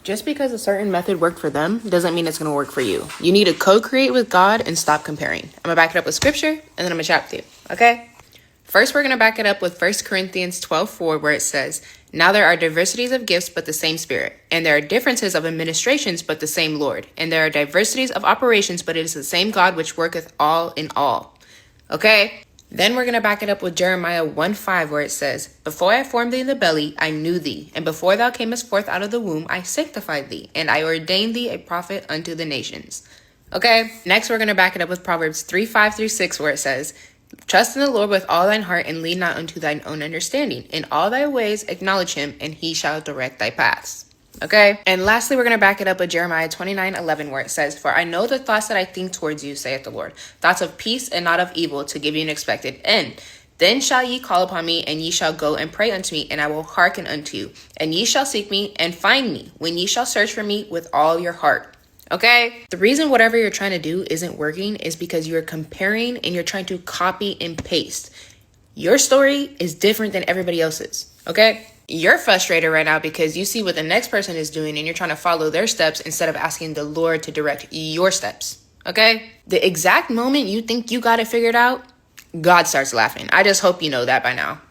Just because a certain method worked for them doesn't mean it's going to work for you. You need to co-create with God and stop comparing. I'm going to back it up with scripture, and then I'm going to chat with you, okay? First, we're going to back it up with 1 Corinthians 12:4, where it says, "Now there are diversities of gifts, but the same Spirit. And there are differences of administrations, but the same Lord. And there are diversities of operations, but it is the same God which worketh all in all." Okay? Then we're going to back it up with Jeremiah 1:5, where it says, "Before I formed thee in the belly, I knew thee. And before thou camest forth out of the womb, I sanctified thee. And I ordained thee a prophet unto the nations." Okay? Next, we're going to back it up with Proverbs 3:5-6, where it says, "Trust in the Lord with all thine heart, and lean not unto thine own understanding. In all thy ways acknowledge him, and he shall direct thy paths." Okay? And lastly, we're going to back it up with Jeremiah 29:11, where it says, "For I know the thoughts that I think towards you, saith the Lord, thoughts of peace and not of evil, to give you an expected end. Then shall ye call upon me, and ye shall go and pray unto me, and I will hearken unto you. And ye shall seek me and find me, when ye shall search for me with all your heart." Okay? The reason whatever you're trying to do isn't working is because you're comparing and you're trying to copy and paste. Your story is different than everybody else's. Okay? You're frustrated right now because you see what the next person is doing and you're trying to follow their steps instead of asking the Lord to direct your steps. Okay? The exact moment you think you got it figured out, God starts laughing. I just hope you know that by now.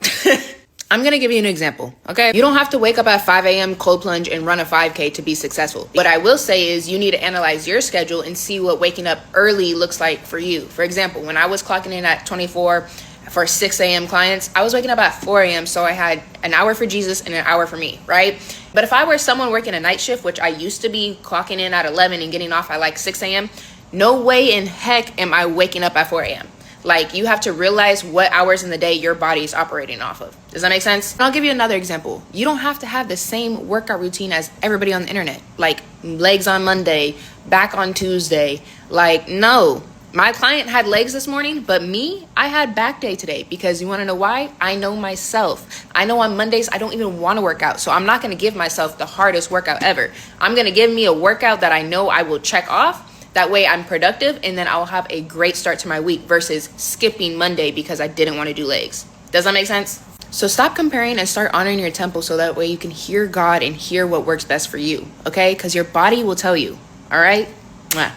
I'm going to give you an example, okay? You don't have to wake up at 5 a.m., cold plunge, and run a 5K to be successful. What I will say is you need to analyze your schedule and see what waking up early looks like for you. For example, when I was clocking in at 24 for 6 a.m. clients, I was waking up at 4 a.m., so I had an hour for Jesus and an hour for me, right? But if I were someone working a night shift, which I used to be clocking in at 11 and getting off at like 6 a.m., no way in heck am I waking up at 4 a.m. Like, you have to realize what hours in the day your body is operating off of. Does that make sense? And I'll give you another example. You don't have to have the same workout routine as everybody on the internet. Like, legs on Monday, back on Tuesday. Like, no. My client had legs this morning, but me, I had back day today. Because you want to know why? I know myself. I know on Mondays I don't even want to work out. So I'm not going to give myself the hardest workout ever. I'm going to give me a workout that I know I will check off. That way I'm productive, and then I'll have a great start to my week versus skipping Monday because I didn't want to do legs. Does that make sense? So stop comparing and start honoring your temple so that way you can hear God and hear what works best for you, okay? Because your body will tell you, all right? Mwah.